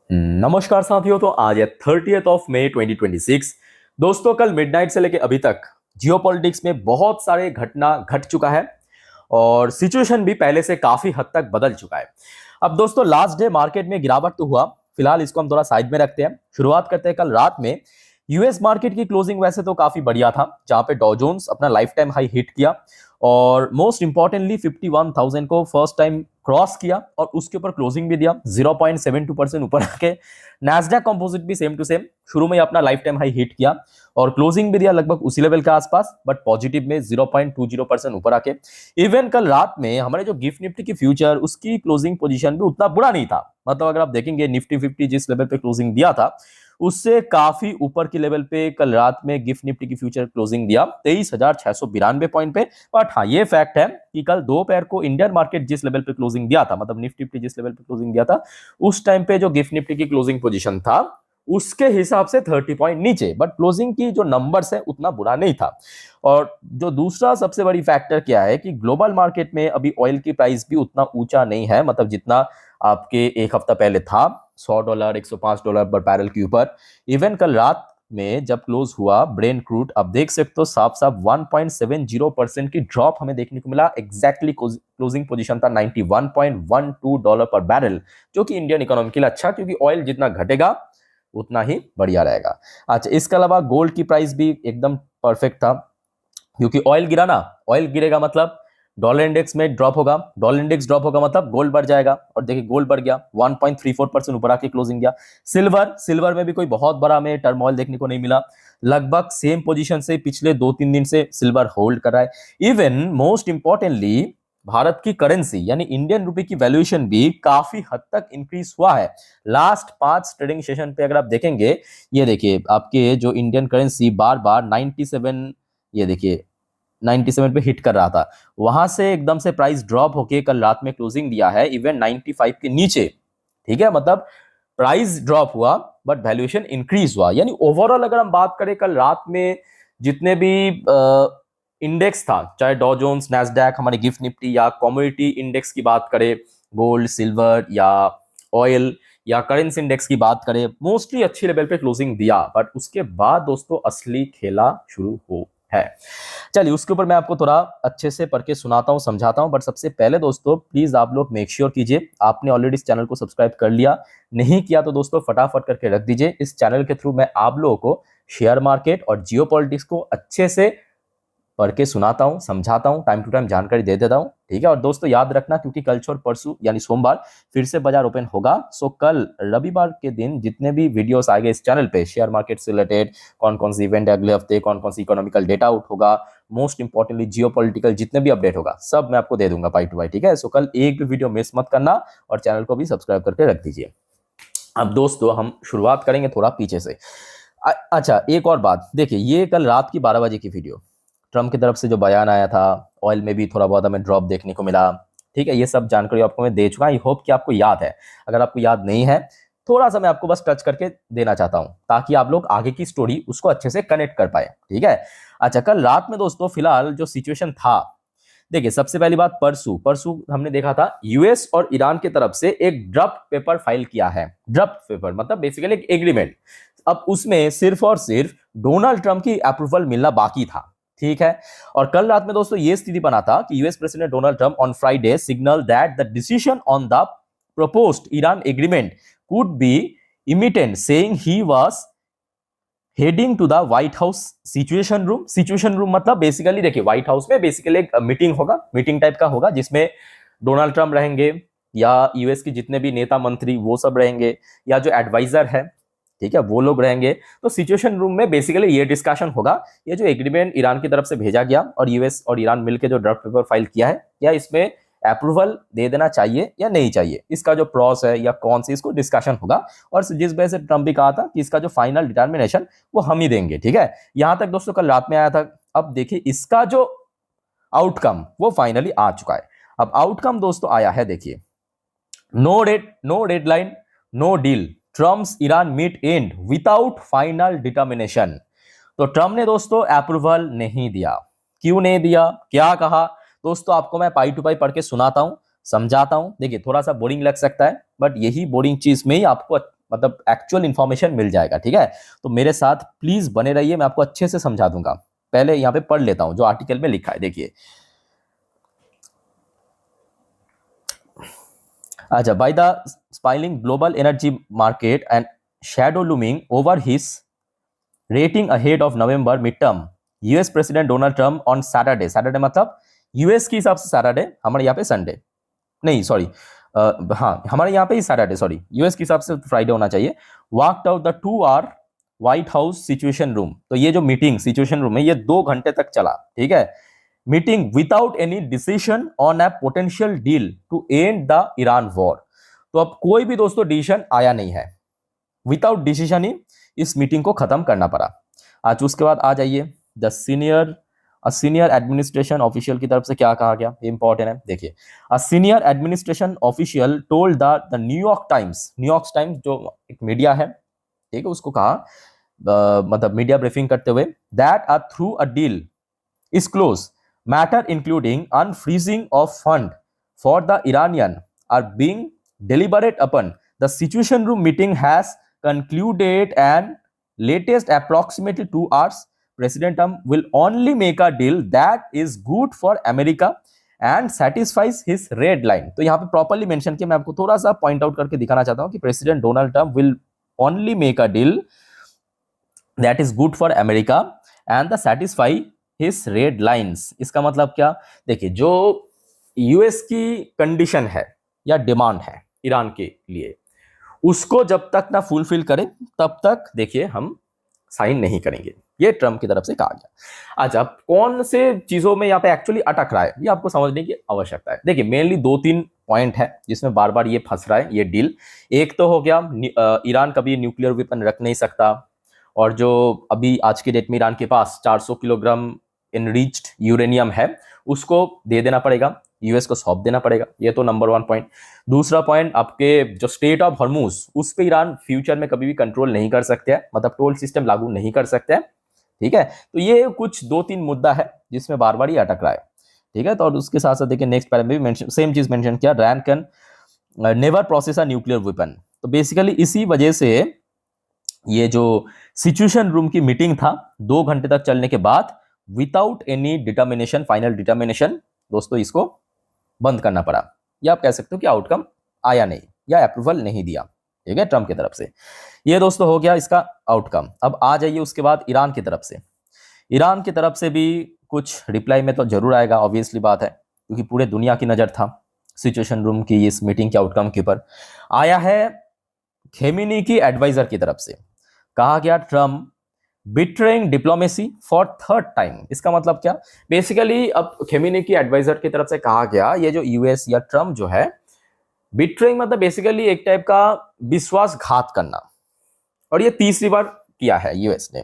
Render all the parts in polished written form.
नमस्कार साथियों। तो आज है 30 मई 2026। दोस्तों, कल मिडनाइट से लेकर अभी तक जियोपॉलिटिक्स में बहुत सारे घटना घट चुका है और सिचुएशन भी पहले से काफी हद तक बदल चुका है। अब दोस्तों, लास्ट डे मार्केट में गिरावट तो हुआ, फिलहाल इसको हम थोड़ा साइड में रखते हैं। शुरुआत करते हैं कल रात में। यूएस मार्केट की क्लोजिंग वैसे तो काफी बढ़िया था, जहां पे डॉ जोन्स अपना लाइफ टाइम हाई हिट किया और मोस्ट इंपॉर्टेंटली 51,000 को फर्स्ट टाइम क्रॉस किया और उसके ऊपर क्लोजिंग भी दिया 0.72% ऊपर आके। नैस्डैक कंपोजिट भी सेम टू सेम शुरू में ही अपना लाइफ टाइम हाई हिट किया और क्लोजिंग भी दिया लगभग उसी लेवल के आसपास, बट पॉजिटिव में 0.20% ऊपर आके। इवन कल रात में हमारे जो गिफ्ट निफ्टी की फ्यूचर, उसकी क्लोजिंग पोजीशन भी उतना बुरा नहीं था। मतलब अगर आप देखेंगे निफ्टी 50 जिस लेवल पे क्लोजिंग दिया था, उससे काफी ऊपर की लेवल पे कल रात में गिफ्ट निफ्टी की फ्यूचर क्लोजिंग दिया 23,692 पॉइंट पे। बट हाँ, ये फैक्ट है कि कल दोपहर को इंडियन मार्केट जिस लेवल पे क्लोजिंग दिया था, मतलब निफ्टी जिस लेवल पे क्लोजिंग दिया था, उस टाइम पे जो गिफ्ट निफ्टी की क्लोजिंग पोजीशन था उसके हिसाब से 30 पॉइंट नीचे, बट क्लोजिंग की जो नंबर्स है उतना बुरा नहीं था। और जो दूसरा सबसे बड़ी फैक्टर क्या है कि ग्लोबल मार्केट में अभी ऑयल की प्राइस भी उतना ऊंचा नहीं है, मतलब जितना आपके एक हफ्ता पहले था $100 $105 पर बैरल के ऊपर। इवन कल रात में जब क्लोज हुआ ब्रेन क्रूड, अब देख सकते हो साफ साफ 1.70% की ड्रॉप हमें देखने को मिला। एग्जैक्टली क्लोजिंग पोजीशन था $91.12 पर बैरल, जो कि इंडियन इकोनॉमी के लिए अच्छा, क्योंकि ऑयल जितना घटेगा उतना ही बढ़िया रहेगा। अच्छा, इसके अलावा गोल्ड की प्राइस भी एकदम परफेक्ट था, क्योंकि ऑयल गिरा ना, ऑयल गिरेगा मतलब डॉलर इंडेक्स में ड्रॉप होगा, डॉलर इंडेक्स ड्रॉप होगा मतलब गोल्ड बढ़ जाएगा। और देखिए गोल्ड बढ़ गया 1.34% ऊपर आके क्लोजिंग गया। सिल्वर में भी कोई बहुत बड़ा हमें टर्मोइल देखने को नहीं मिला, लगभग सेम पोजीशन से पिछले 2-3 दिन से सिल्वर होल्ड कर रहा है। इवन मोस्ट इंपॉर्टेंटली भारत की करेंसी यानी इंडियन रुपए की वैल्यूएशन भी काफी हद तक इंक्रीज हुआ है लास्ट 5 ट्रेडिंग सेशन पे। अगर आप देखेंगे, ये देखिए आपके जो इंडियन करेंसी बार बार 97, ये देखिए 97 पे हिट कर रहा था, वहां से एकदम से प्राइस ड्रॉप होके कल रात में क्लोजिंग दिया है इवन 95 के नीचे। ठीक है, मतलब प्राइस ड्रॉप हुआ बट वैल्यूएशन इंक्रीज हुआ। यानी ओवरऑल अगर हम बात करें कल रात में जितने भी इंडेक्स था, चाहे डॉ जोन्स, नैस्डैक, हमारे गिफ्ट निफ्टी या कमोडिटी इंडेक्स की बात करें, गोल्ड सिल्वर या ऑयल या करेंसी इंडेक्स की बात करें, मोस्टली अच्छी लेवल पे क्लोजिंग दिया। बट उसके बाद दोस्तों असली खेला शुरू हो है। चलिए उसके ऊपर मैं आपको थोड़ा अच्छे से पढ़ के सुनाता हूँ, समझाता हूँ। बट सबसे पहले दोस्तों प्लीज आप लोग मेक श्योर कीजिए आपने ऑलरेडी इस चैनल को सब्सक्राइब कर लिया, नहीं किया तो दोस्तों फटाफट करके रख दीजिए। इस चैनल के थ्रू मैं आप लोगों को शेयर मार्केट और जियो पॉलिटिक्स को अच्छे से पढ़ के सुनाता हूँ, समझाता हूँ, टाइम टू टाइम जानकारी दे देता हूँ। ठीक है, और दोस्तों याद रखना क्योंकि कल और परसों यानी सोमवार फिर से बाजार ओपन होगा। सो कल रविवार के दिन जितने भी वीडियोस आएंगे इस चैनल पे शेयर मार्केट से रिलेटेड, कौन कौन सी इवेंट अगले हफ्ते, कौन कौन सी इकोनॉमिकल डेटा आउट होगा, मोस्ट इंपॉर्टेंटली जियो पॉलिटिकल जितने भी अपडेट होगा सब मैं आपको दे दूंगा बाई टू बाई। ठीक है, सो कल एक भी वीडियो मिस मत करना और चैनल को भी सब्सक्राइब करके रख दीजिए। अब दोस्तों हम शुरुआत करेंगे थोड़ा पीछे से। अच्छा, एक और बात देखिए, ये कल रात की 12 बजे की वीडियो, ट्रम्प की तरफ से जो बयान आया था, ऑयल में भी थोड़ा बहुत हमें ड्रॉप देखने को मिला। ठीक है, ये सब जानकारी आपको मैं दे चुका, आई होप कि आपको याद है। अगर आपको याद नहीं है, थोड़ा सा मैं आपको बस टच करके देना चाहता हूं ताकि आप लोग आगे की स्टोरी उसको अच्छे से कनेक्ट कर पाए। ठीक है, अच्छा कल रात में दोस्तों फिलहाल जो सिचुएशन था, देखिए सबसे पहली बात, परसों परसों हमने देखा था यूएस और ईरान की तरफ से एक ड्राफ्ट पेपर फाइल किया है। ड्राफ्ट पेपर मतलब बेसिकली एक एग्रीमेंट। अब उसमें सिर्फ और सिर्फ डोनाल्ड ट्रंप की अप्रूवल मिलना बाकी था। ठीक है, और कल रात में दोस्तों यह स्थिति बना था कि US president Donald Trump on Friday signal that the decision on the proposed Iran agreement could be imminent, saying he was heading to the White House situation room. Situation room मतलब बेसिकली देखिए White House में basically एक meeting होगा, meeting type का होगा जिसमें Donald Trump रहेंगे या यूएस के जितने भी नेता मंत्री वो सब रहेंगे या जो एडवाइजर है, ठीक है, वो लोग रहेंगे। तो सिचुएशन रूम में बेसिकली ये डिस्कशन होगा, ये जो एग्रीमेंट ईरान की तरफ से भेजा गया और यूएस और ईरान मिलकर जो ड्राफ्ट पेपर फाइल किया है, क्या इसमें अप्रूवल दे देना चाहिए या नहीं चाहिए, इसका जो प्रॉस है या कौन सी, इसको डिस्कशन होगा। और जिस वजह से ट्रंप भी कहा था कि इसका जो फाइनल डिटर्मिनेशन वो हम ही देंगे। ठीक है, यहां तक दोस्तों कल रात में आया था। अब देखिए इसका जो आउटकम वो फाइनली आ चुका है। अब आउटकम दोस्तों आया है, देखिए, no deadline, no deal, Trump's Iran meet end without final determination. तो ट्रम्प ने दोस्तों अप्रूवल नहीं दिया। क्यों नहीं दिया, क्या कहा दोस्तों, आपको मैं पाई टू पाई पढ़ के सुनाता हूं, समझाता हूं। देखिए थोड़ा सा बोरिंग लग सकता है बट यही बोरिंग चीज में ही आपको मतलब एक्चुअल इंफॉर्मेशन मिल जाएगा। ठीक है, तो मेरे साथ प्लीज बने रहिए, मैं आपको अच्छे से समझा दूंगा। पहले यहाँ पे पढ़ लेता हूं जो आर्टिकल में लिखा है, देखिए। अच्छा, by the spoiling global energy market and shadow looming over his rating ahead of November mid term, US president Donald Trump on Saturday, Saturday मतलब यूएस के हिसाब से सैटरडे, हमारे यहाँ पे संडे, नहीं सॉरी, हाँ हमारे यहाँ पे ही सैटरडे, सॉरी यूएस के हिसाब से फ्राइडे होना चाहिए, walked out the 2 hour White House situation room. तो ये जो मीटिंग सिचुएशन रूम है ये 2 घंटे तक चला। ठीक है, meeting without any decision on a potential deal to end the Iran war. तो अब कोई भी दोस्तों डिसीजन आया नहीं है, विदाउट डिसीजन ही इस मीटिंग को खत्म करना पड़ा। आज उसके बाद आ जाइए द सीनियर एडमिनिस्ट्रेशन ऑफिशियल की तरफ से क्या कहा गया, इंपॉर्टेंट है, देखिए। A senior administration official told the New York times जो एक मीडिया है, ठीक है, उसको कहा, मतलब मीडिया ब्रीफिंग करते हुए, that through a deal is close, matter including unfreezing of fund for the Iranian are being deliberate upon. The Situation Room meeting has concluded and latest approximately 2 hours. President Trump will only make a deal that is good for America and satisfies his red line. तो यहाँ पे properly mention किया, मैं आपको थोड़ा सा point out करके दिखाना चाहता हूँ कि president Donald Trump will only make a deal that is good for America and the satisfy his red lines. इसका मतलब क्या, देखिए जो यूएस की कंडीशन है या डिमांड है ईरान के लिए, उसको जब तक ना फुलफिल करें तब तक देखिए हम साइन नहीं करेंगे, ये ट्रम्प की तरफ से कहा गया। अच्छा, कौन से चीजों में यहाँ पे एक्चुअली अटक रहा है ये आपको समझने की आवश्यकता है। देखिए मेनली 2-3 पॉइंट है जिसमें बार बार ये फंस रहा है ये डील। एक तो हो गया ईरान कभी न्यूक्लियर वेपन रख नहीं सकता, और जो अभी आज के डेट में ईरान के पास 400 किलोग्राम इनरिच्ड यूरेनियम है उसको दे देना पड़ेगा, यूएस को सौंप देना पड़ेगा, ये तो नंबर 1 पॉइंट। दूसरा पॉइंट, आपके जो स्टेट ऑफ हॉर्मुज उस पे ईरान फ्यूचर में कभी भी कंट्रोल नहीं कर सकते हैं, मतलब टोल सिस्टम लागू नहीं कर सकते हैं। ठीक है, तो ये कुछ 2-3 मुद्दा है जिसमें बार बार ये अटक रहा है। ठीक है, तो और उसके साथ साथ देखिए नेक्स्ट पैरा में भी मेंशन, सेम चीज मेंशन किया, Iran can never process a nuclear weapon. तो बेसिकली इसी वजह से ये जो सिचुएशन रूम की मीटिंग था 2 घंटे तक चलने के बाद without any determination, final determination, दोस्तों इसको बंद करना पड़ा, या आप कह सकते हो कि आउटकम आया नहीं या अप्रूवल नहीं दिया। ठीक है, ट्रम्प की तरफ से। ये दोस्तों हो गया इसका आउटकम। अब आ जाइए उसके बाद ईरान की तरफ से। ईरान की तरफ से भी कुछ रिप्लाई में तो जरूर आएगा, ऑब्वियसली बात है, क्योंकि पूरे दुनिया की नजर था सिचुएशन रूम की इस मीटिंग के आउटकम के ऊपर। आया है खेमिनी की एडवाइजर की तरफ से, कहा गया Trump betraying diplomacy for 3rd time. इसका मतलब क्या, बेसिकली अब खेमिनी की एडवाइजर की तरफ से कहा गया ये जो यूएस या ट्रम्प जो है, बिट्रेइंग मतलब बेसिकली एक टाइप का विश्वासघात करना, और ये 3री बार किया है यूएस ने।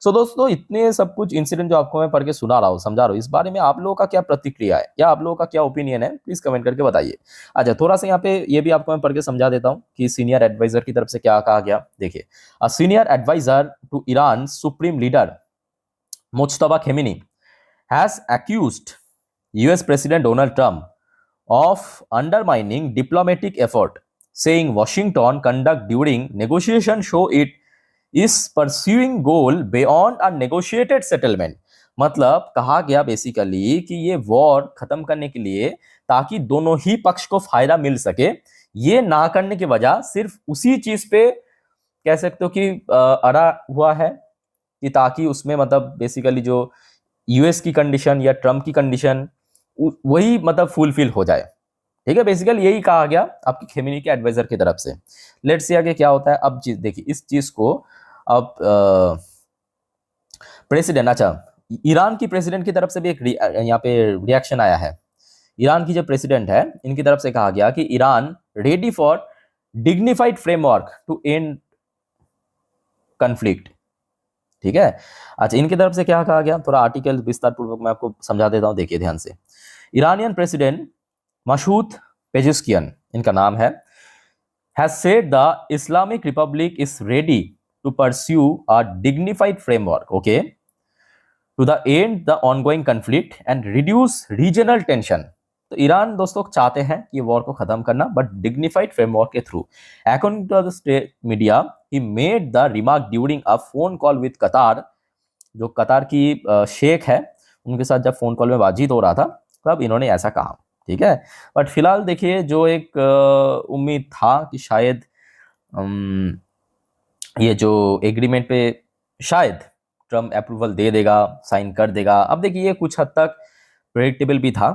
सो दोस्तों इतने सब कुछ इंसिडेंट जो आपको मैं पढ़ के सुना रहा हूँ, समझा रहा हूँ, इस बारे में आप लोगों का क्या प्रतिक्रिया है या आप लोगों का क्या ओपिनियन है, प्लीज कमेंट करके बताइए। अच्छा, थोड़ा सा यहाँ पे ये भी आपको मैं पढ़ के समझा देता हूँ कि सीनियर एडवाइजर की तरफ से क्या कहा गया। देखिए, a senior adviser to Iran supreme leader Mojtaba Khamenei has accused US president Donald Trump of undermining diplomatic effort, saying Washington conduct during negotiation show it is pursuing goal beyond a negotiated settlement। मतलब कहा गया basically कि ये war खत्म करने के लिए, ताकि दोनों ही पक्ष को फायदा मिल सके, ये ना करने की वजह सिर्फ उसी चीज पे कह सकते हो कि अड़ा हुआ है कि ताकि उसमें मतलब बेसिकली जो यूएस की कंडीशन या ट्रम्प की कंडीशन वही मतलब फुलफिल हो जाए। ठीक है, बेसिकली यही कहा गया आपकी खेमेनी के एडवाइजर की तरफ से। लेट्स सी आगे क्या होता है। अब चीज देखिए, इस चीज को अब प्रेसिडेंट, अच्छा ईरान की प्रेसिडेंट की तरफ से भी एक यहाँ पे रिएक्शन आया है। ईरान की जो प्रेसिडेंट है इनकी तरफ से कहा गया कि Iran ready for dignified framework to end conflict. ठीक है, अच्छा इनकी तरफ से क्या कहा गया, थोड़ा आर्टिकल विस्तार पूर्वक मैं आपको समझा देता हूं, देखिए ध्यान से। ईरानियन प्रेसिडेंट मसूद पेजेस्कियन इनका नाम है, has said the Islamic Republic is ready to pursue a dignified framework, okay, to the end the ongoing conflict and reduce regional tension तो ईरान दोस्तों चाहते हैं कि वॉर को खत्म करना, बट डिग्निफाइड फ्रेमवर्क के through. According to the state media, he made the remark during a phone call with Qatar. जो कतार की शेख है, उनके साथ जब फोन कॉल में बातचीत हो रहा था, तब इन्होंने ऐसा कहा। ठीक है, बट फिलहाल देखिए, जो एक उम्मीद था कि शायद ये जो एग्रीमेंट पे शायद ट्रम्प अप्रूवल दे देगा, साइन कर देगा, अब देखिए ये कुछ हद तक प्रेडिक्टेबल भी था।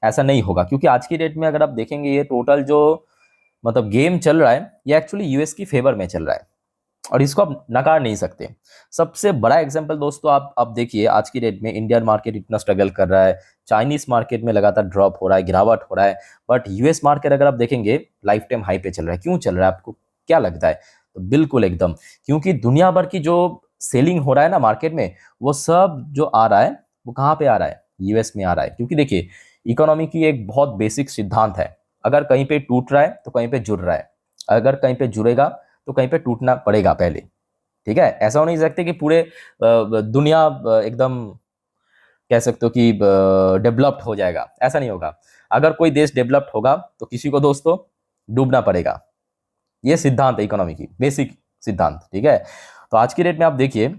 ऐसा नहीं होगा, क्योंकि आज की डेट में अगर आप देखेंगे, ये टोटल जो मतलब गेम चल रहा है, ये एक्चुअली यूएस की फेवर में चल रहा है, और इसको आप नकार नहीं सकते। सबसे बड़ा एग्जांपल दोस्तों आप देखिए, आज की डेट में इंडियन मार्केट इतना स्ट्रगल कर रहा है, चाइनीज मार्केट में लगातार ड्रॉप हो रहा है, गिरावट हो रहा है, बट यूएस मार्केट अगर आप देखेंगे लाइफ टाइम हाई पे चल रहा है। क्यों चल रहा है, आपको क्या लगता है? तो बिल्कुल एकदम, क्योंकि दुनिया भर की जो सेलिंग हो रहा है ना मार्केट में, वो सब जो आ रहा है, वो कहाँ पे आ रहा है? यूएस में आ रहा है। क्योंकि देखिए, इकोनॉमी की एक बहुत बेसिक सिद्धांत है, अगर कहीं पे टूट रहा है तो कहीं पे जुड़ रहा है, अगर कहीं पे जुड़ेगा तो कहीं पे टूटना पड़ेगा पहले। ठीक है, ऐसा हो नहीं सकते कि पूरे दुनिया एकदम कह सकते हो कि डेवलप्ड हो जाएगा, ऐसा नहीं होगा। अगर कोई देश डेवलप्ड होगा तो किसी को दोस्तों डूबना पड़ेगा। ये सिद्धांत है इकोनॉमी की, बेसिक सिद्धांत। ठीक है, तो आज की डेट में आप देखिए,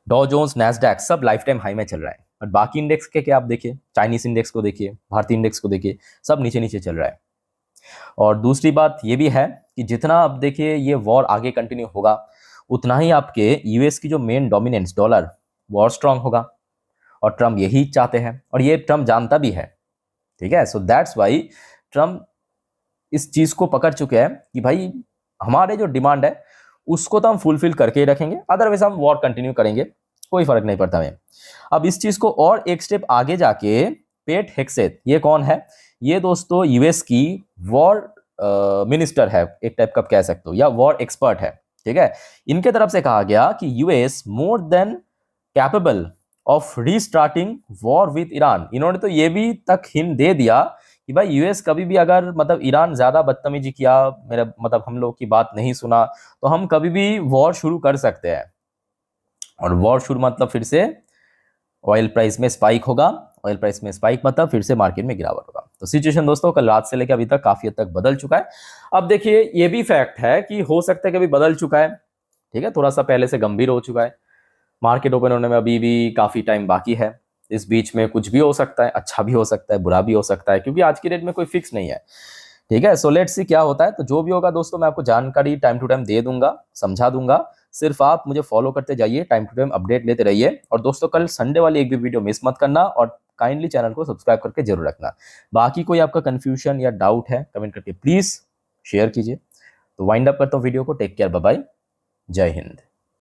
डॉ जोन्स, नैस्डैक सब लाइफ टाइम हाई में चल रहा है, बट बाकी इंडेक्स के क्या आप देखिए, चाइनीज इंडेक्स को देखिए, भारतीय इंडेक्स को देखिए, सब नीचे नीचे चल रहा है। और दूसरी बात ये भी है कि जितना अब देखिए ये वॉर आगे कंटिन्यू होगा, उतना ही आपके यूएस की जो मेन डोमिनेंस डॉलर, वो और स्ट्रांग होगा, और ट्रम्प यही चाहते हैं, और ये ट्रम्प जानता भी है। ठीक है, सो दैट्स वाई ट्रम्प इस चीज को पकड़ चुके हैं कि भाई हमारे जो डिमांड है उसको तो हम फुलफिल करके ही रखेंगे, अदरवाइज हम वॉर कंटिन्यू करेंगे, कोई फर्क नहीं पड़ता हमें। अब इस चीज को और एक स्टेप आगे जाके पेट हेग्सेथ, ये कौन है? ये दोस्तों यूएस की वॉर मिनिस्टर है, एक टाइप का कह सकते हो, या वॉर एक्सपर्ट है। ठीक है, इनके तरफ से कहा गया कि US more than capable of restarting war with Iran. इन्होंने तो ये भी तक हिंट दे दिया कि भाई यूएस कभी भी अगर मतलब ईरान ज्यादा बदतमीजी किया, मेरा मतलब हम लोग की बात नहीं सुना, तो हम कभी भी वॉर शुरू कर सकते हैं। और वॉर शुरू मतलब फिर से ऑयल प्राइस में स्पाइक होगा, ऑयल प्राइस में स्पाइक मतलब फिर से मार्केट में गिरावट होगा। तो सिचुएशन दोस्तों कल रात से लेकर अभी तक काफी हद तक बदल चुका है। अब देखिए, ये भी फैक्ट है कि हो सकता है कि अभी बदल चुका है। ठीक है, थोड़ा सा पहले से गंभीर हो चुका है, मार्केट ओपन होने में अभी भी काफी टाइम बाकी है। इस बीच में कुछ भी हो सकता है, अच्छा भी हो सकता है, बुरा भी हो सकता है, क्योंकि आज की डेट में कोई फिक्स नहीं है। ठीक है, सो लेट्स सी क्या होता है। तो जो भी होगा दोस्तों, मैं आपको जानकारी टाइम टू टाइम दे दूंगा, समझा दूंगा। सिर्फ आप मुझे फॉलो करते जाइए, टाइम टू टाइम अपडेट लेते रहिए। और दोस्तों, कल संडे वाली एक भी वीडियो मिस मत करना, और काइंडली चैनल को सब्सक्राइब करके जरूर रखना। बाकी कोई आपका कंफ्यूजन या डाउट है, कमेंट करके प्लीज शेयर कीजिए। तो वाइंड अप करता हूँ वीडियो को। टेक केयर, बाय बाय, जय हिंद।